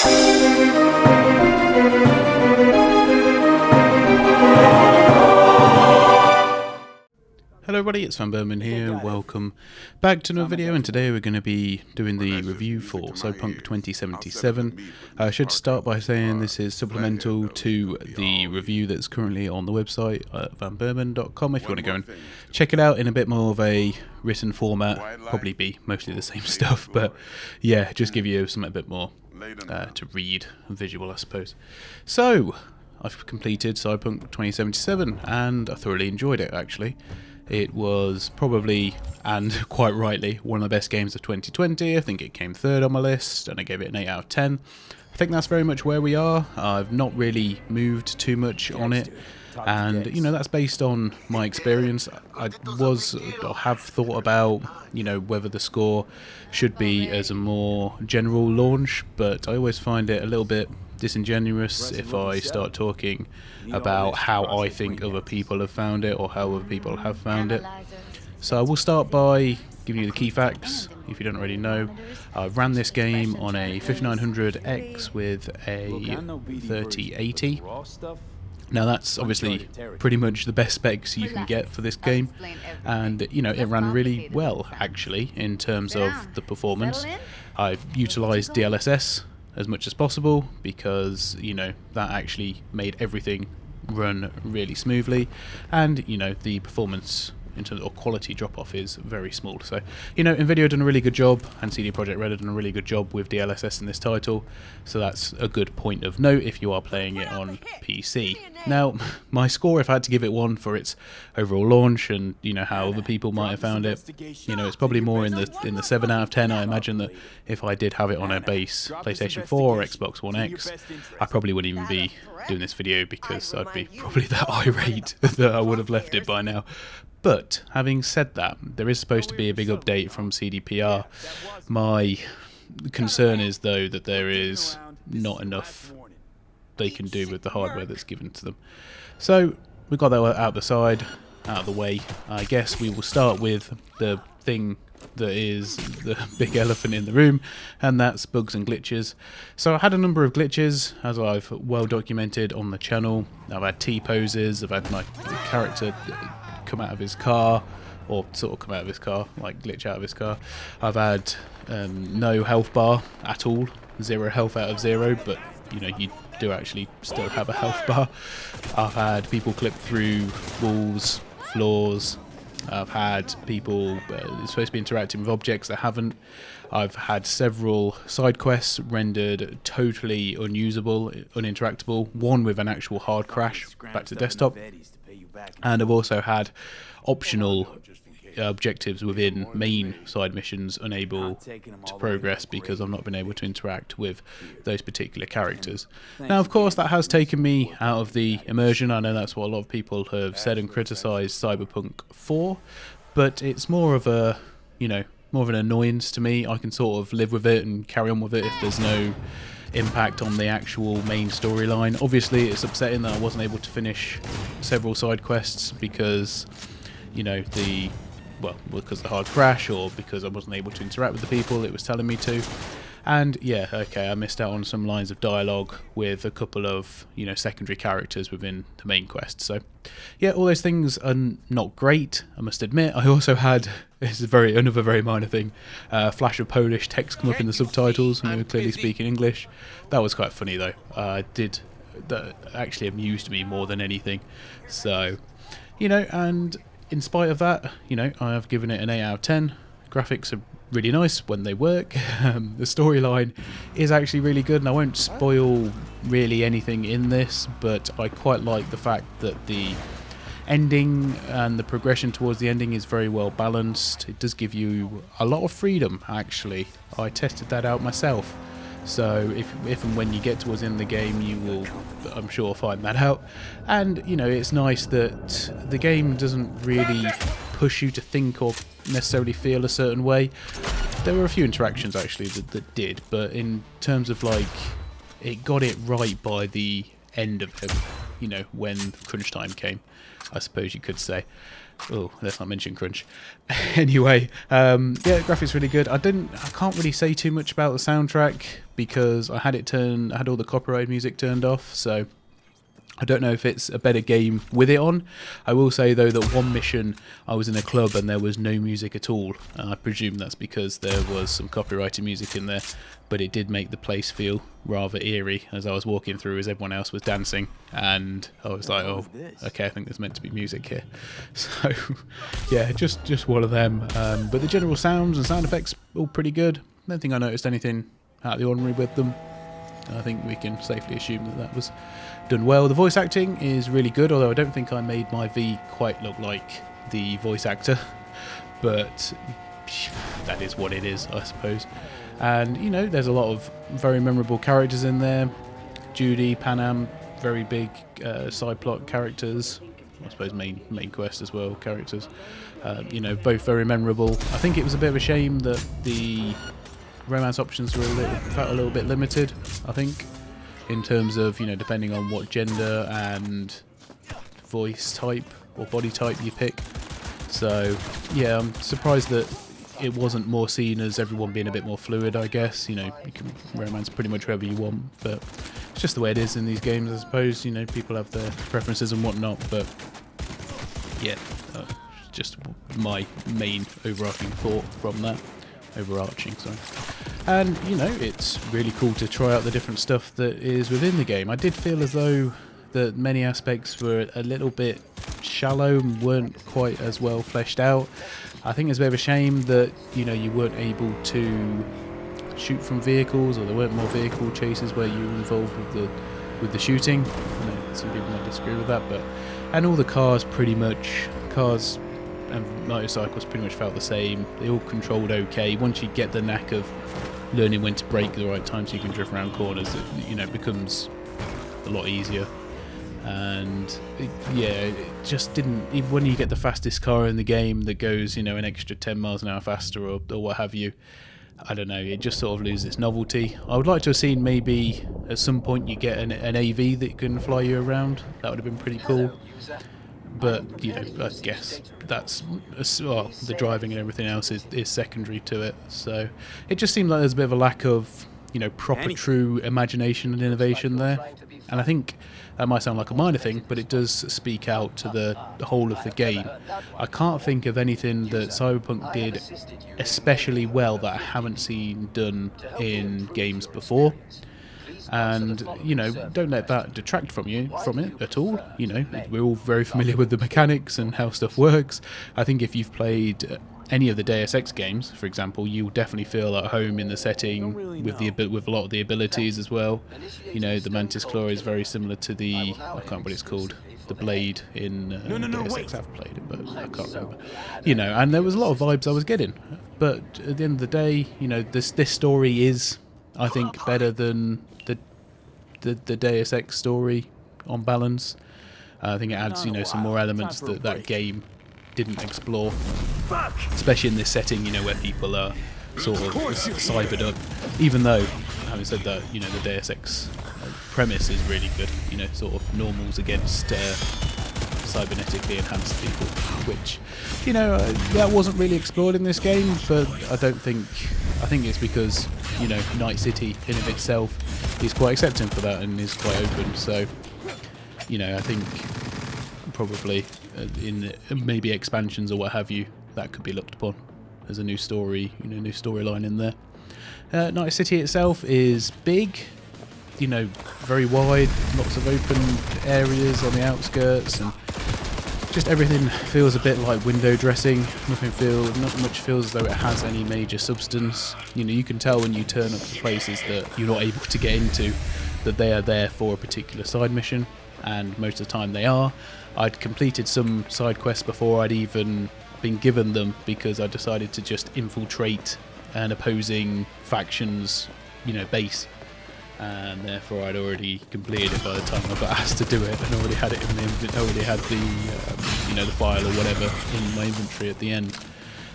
Hello everybody, it's vanburman here, welcome back to another video, and today we're going to be doing the review for Cyberpunk 2077. I should start by saying this is supplemental to the review that's currently on the website at vanburman.com if you want to go and check it out in a bit more of a written format. Probably be mostly the same stuff, but yeah, just give you something a bit more to read, visual I suppose. So, I've completed Cyberpunk 2077 and I thoroughly enjoyed it actually. It was probably, and quite rightly, one of the best games of 2020. I think it came third on my list, and I gave it an 8 out of 10. I think that's very much where we are. I've not really moved too much on it, and, you know, that's based on my experience. I have thought about, you know, whether the score should be as a more general launch, but I always find it a little bit disingenuous if I start talking about how I think other people have found it or how other people have found it. So I will start by giving you the key facts if you don't already know. I ran this game on a 5900X with a 3080. Now that's obviously pretty much the best specs you can get for this game, and you know, it ran really well actually in terms of the performance. I utilised DLSS as much as possible because, you know, that actually made everything run really smoothly, and you know, the performance in terms of quality drop-off is very small. So, you know, Nvidia done a really good job, and CD Projekt Red have done a really good job with DLSS in this title, so that's a good point of note if you are playing it on PC. Now, my score, if I had to give it one for its overall launch and, you know, how other people might have found it, you know, it's probably more in the 7 out of 10. I imagine that if I did have it on a base PlayStation 4 or Xbox One X, I probably wouldn't even be doing this video because I'd be probably that irate that I would have left it by now. But having said that, there is supposed to be a big update from CDPR. My concern is, though, that there is not enough they can do with the hardware that's given to them. So we've got that out of the way. I guess we will start with the thing that is the big elephant in the room, and that's bugs and glitches. So I had a number of glitches, as I've well documented on the channel. I've had T-poses, I've had my character come out of his car, or sort of come out of his car, like glitch out of his car. I've had no health bar at all, 0 health out of 0, but you know, you do actually still have a health bar. I've had people clip through walls, floors. I've had people supposed to be interacting with objects that haven't. I've had several side quests rendered totally unusable, uninteractable, one with an actual hard crash back to desktop. And I've also had optional objectives within main side missions unable to progress because I've not been able to interact with those particular characters. Now, of course, that has taken me out of the immersion. I know that's what a lot of people have said and criticised Cyberpunk for, but it's more of a, you know, more of an annoyance to me. I can sort of live with it and carry on with it if there's no impact on the actual main storyline. Obviously, it's upsetting that I wasn't able to finish several side quests because, you know, because of the hard crash, or because I wasn't able to interact with the people it was telling me to. And yeah, okay, I missed out on some lines of dialogue with a couple of, you know, secondary characters within the main quest. So yeah, all those things are not great, I must admit. I also had, this is another very minor thing, a flash of Polish text come up in the subtitles, and they were clearly speaking English. That was quite funny though. That actually amused me more than anything. So, you know, and in spite of that, you know, I have given it an 8 out of 10. Graphics are really nice when they work. The storyline is actually really good, and I won't spoil really anything in this, but I quite like the fact that the ending and the progression towards the ending is very well balanced. It does give you a lot of freedom, actually. I tested that out myself. So if and when you get towards the end of the game, you will, I'm sure, find that out. And, you know, it's nice that the game doesn't really push you to think or necessarily feel a certain way. There were a few interactions, actually, that did, but in terms of, like, it got it right by the end of it. you know, when crunch time came, I suppose you could say. Oh, let's not mention crunch. Anyway, yeah, graphics really good. I can't really say too much about the soundtrack because I had all the copyright music turned off, so I don't know if it's a better game with it on. I will say though that one mission I was in a club and there was no music at all, and I presume that's because there was some copyrighted music in there, but it did make the place feel rather eerie as I was walking through as everyone else was dancing, and I was like, oh, okay, I think there's meant to be music here. So yeah, just one of them, but the general sounds and sound effects all pretty good. I don't think I noticed anything out of the ordinary with them. I think we can safely assume that that was done well. The voice acting is really good, although I don't think I made my V quite look like the voice actor, but that is what it is, I suppose. And, you know, there's a lot of very memorable characters in there. Judy, Panam, very big side plot characters. I suppose main quest as well characters. You know, both very memorable. I think it was a bit of a shame that the romance options were felt a little bit limited, I think, in terms of, you know, depending on what gender and voice type or body type you pick. So yeah, I'm surprised that it wasn't more seen as everyone being a bit more fluid, I guess. You know, you can romance pretty much whoever you want, but it's just the way it is in these games, I suppose. You know, people have their preferences and whatnot, but yeah, just my main overarching thought from that. Sorry. And, you know, it's really cool to try out the different stuff that is within the game. I did feel as though that many aspects were a little bit shallow and weren't quite as well fleshed out. I think it's a bit of a shame that, you know, you weren't able to shoot from vehicles, or there weren't more vehicle chases where you were involved with the shooting. I know some people might disagree with that, and all the cars and motorcycles pretty much felt the same. They all controlled okay. Once you get the knack of learning when to brake at the right time so you can drift around corners, it becomes a lot easier. And it just didn't, even when you get the fastest car in the game that goes, you know, an extra 10 miles an hour faster or what have you, I don't know, it just sort of loses its novelty. I would like to have seen maybe at some point you get an AV that can fly you around. That would have been pretty cool. But, you know, I guess that's, well, the driving and everything else is secondary to it. So it just seemed like there's a bit of a lack of, you know, proper true imagination and innovation there. And I think that might sound like a minor thing, but it does speak out to the whole of the game. I can't think of anything that Cyberpunk did especially well that I haven't seen done in games before. And, you know, don't let that detract from it at all. You know, we're all very familiar with the mechanics and how stuff works. I think if you've played any of the Deus Ex games, for example, you'll definitely feel at home in the setting with a lot of the abilities as well. You know, the Mantis Claw is very similar to the, I can't remember what it's called, the blade in Deus Ex. I've played it, but I can't remember. You know, and there was a lot of vibes I was getting. But at the end of the day, you know, this story is, I think, better than the Deus Ex story on balance. I think it adds, you know, some more elements that game didn't explore, especially in this setting, you know, where people are sort of cybered up. Even though, having said that, you know, the Deus Ex premise is really good. You know, sort of normals against cybernetically enhanced people, which, you know, that wasn't really explored in this game. But I think it's because, you know, Night City in of itself is quite accepting for that and is quite open. So, you know, I think probably in maybe expansions or what have you, that could be looked upon as a new story, you know, new storyline in there. Night City itself is big, you know, very wide, lots of open areas on the outskirts, and just everything feels a bit like window dressing. Not much feels as though it has any major substance. You know, you can tell when you turn up to places that you're not able to get into that they are there for a particular side mission, and most of the time they are. I'd completed some side quests before I'd even been given them because I decided to just infiltrate an opposing faction's, you know, base, and therefore I'd already completed it by the time I got asked to do it, and already had it in the already had the you know, the file or whatever in my inventory at the end.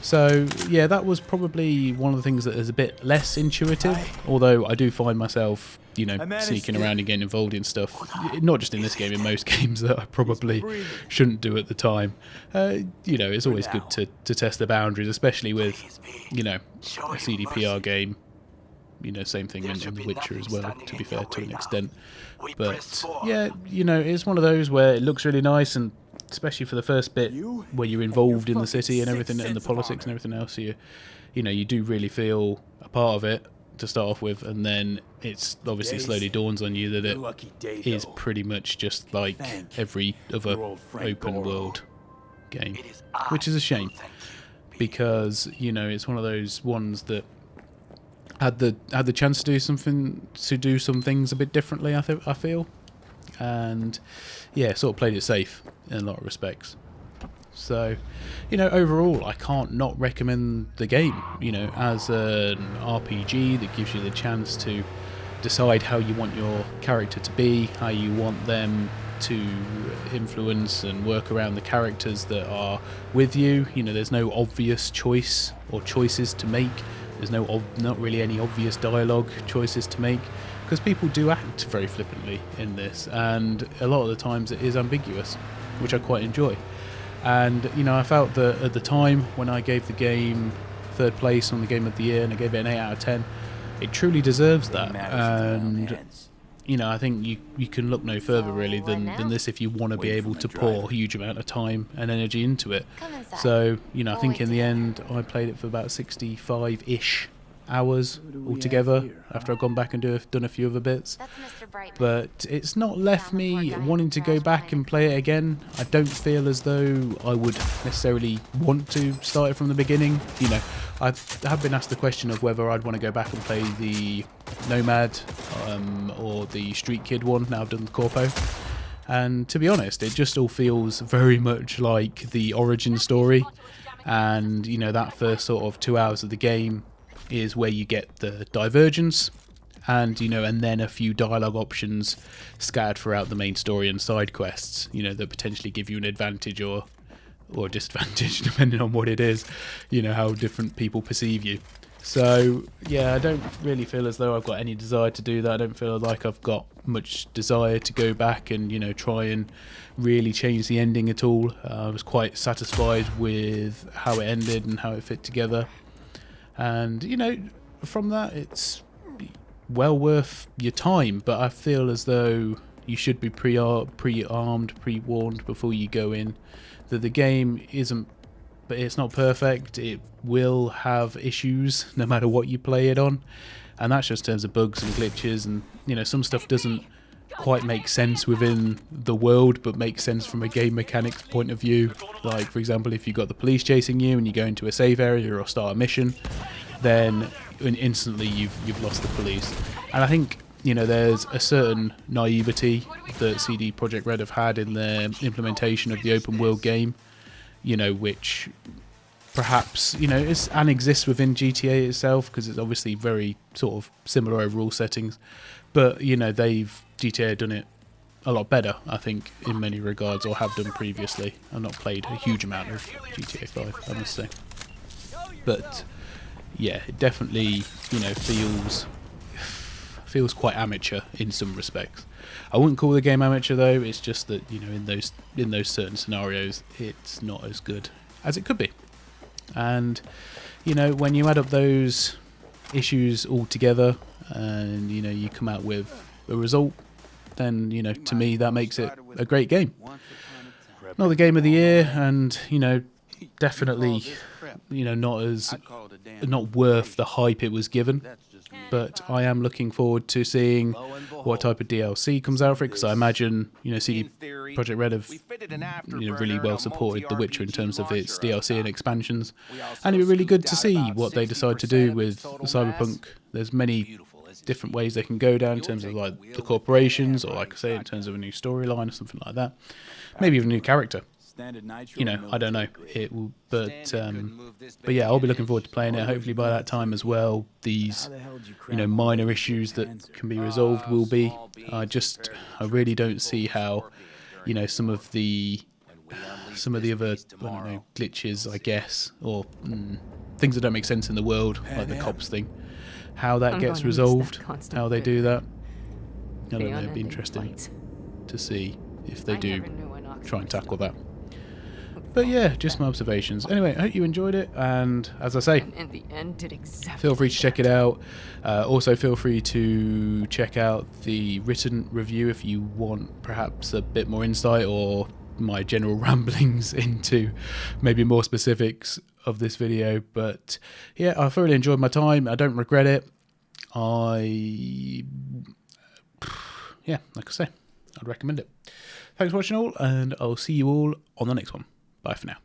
So yeah, that was probably one of the things that is a bit less intuitive, although I do find myself, you know, sneaking around and getting involved in stuff, not just in this game, in most games that I probably shouldn't do at the time. You know, it's always good to test the boundaries, especially with, you know, a CDPR game. You know, same thing in The Witcher as well, to be fair, to an extent. But yeah, you know, it's one of those where it looks really nice, and especially for the first bit where you're involved in the city and everything, and the politics and everything else, you know, you do really feel a part of it to start off with, and then it's obviously slowly dawns on you that it is pretty much just like every other open world game, which is a shame, because, you know, it's one of those ones that had the chance to do some things a bit differently, I feel, and yeah, sort of played it safe in a lot of respects. So, you know, overall, I can't not recommend the game. You know, as an RPG that gives you the chance to decide how you want your character to be, how you want them to influence and work around the characters that are with you. You know, there's no obvious choice or choices to make. There's not really any obvious dialogue choices to make, because people do act very flippantly in this, and a lot of the times it is ambiguous, which I quite enjoy. And, you know, I felt that at the time when I gave the game 3rd place on the Game of the Year and I gave it an 8 out of 10, it truly deserves that. And, you know, I think you can look no further really than this if you want to be able to pour a huge amount of time and energy into it. So, you know, I think in the end I played it for about 65-ish hours altogether after I've gone back and done a few other bits. But it's not left me wanting to go back and play it again. I don't feel as though I would necessarily want to start it from the beginning. You know, I have been asked the question of whether I'd want to go back and play the Nomad or the Street Kid one. Now I've done the Corpo. And to be honest, it just all feels very much like the origin story. And, you know, that first sort of 2 hours of the game is where you get the divergence, and, you know, and then a few dialogue options scattered throughout the main story and side quests, you know, that potentially give you an advantage or disadvantage depending on what it is, you know, how different people perceive you. So yeah, I don't really feel as though I've got any desire to do that. I don't feel like I've got much desire to go back and, you know, try and really change the ending at all. I was quite satisfied with how it ended and how it fit together. And, you know, from that, it's well worth your time, but I feel as though you should be pre-armed, pre-warned before you go in, that the game isn't, but it's not perfect. It will have issues no matter what you play it on, and that's just in terms of bugs and glitches, and, you know, some stuff doesn't quite make sense within the world, but makes sense from a game mechanics point of view. Like, for example, if you've got the police chasing you and you go into a save area or start a mission, then instantly you've lost the police. And I think, you know, there's a certain naivety that CD Projekt Red have had in their implementation of the open world game, you know, which perhaps, you know, is and exists within GTA itself, because it's obviously very sort of similar overall settings, but, you know, GTA done it a lot better, I think, in many regards, or have done previously. I've not played a huge amount of GTA 5, I must say, but yeah, it definitely, you know, feels quite amateur in some respects. I wouldn't call the game amateur though. It's just that, you know, in those certain scenarios, it's not as good as it could be. And, you know, when you add up those issues all together, and, you know, you come out with a result, then, you know, to me that makes it a great game. Not the game of the year, and, you know, definitely, you know, not worth the hype it was given. But I am looking forward to seeing what type of DLC comes out for it, because I imagine, you know, CD Projekt Red have, you know, really well supported The Witcher in terms of its DLC and expansions, and it'd be really good to see what they decide to do with Cyberpunk. There's many different ways they can go down in terms of, like, the corporations, or, like I say, in terms of a new storyline or something like that. Maybe even a new character. You know, I don't know. It will, but yeah, I'll be looking forward to playing it. Hopefully by that time as well, these, you know, minor issues that can be resolved will be. I really don't see how, you know, some of the some of the other, I don't know, glitches, I guess, or things that don't make sense in the world, like the cops thing. How that gets resolved, how they do that. I don't know, it'd be interesting to see if they do try and tackle that. But yeah, just my observations. Anyway, I hope you enjoyed it, and as I say, feel free to check it out. Also, feel free to check out the written review if you want perhaps a bit more insight or my general ramblings into maybe more specifics of this video. But yeah, I thoroughly enjoyed my time. I don't regret it. Yeah, like I say, I'd recommend it. Thanks for watching all, and I'll see you all on the next one. Bye for now.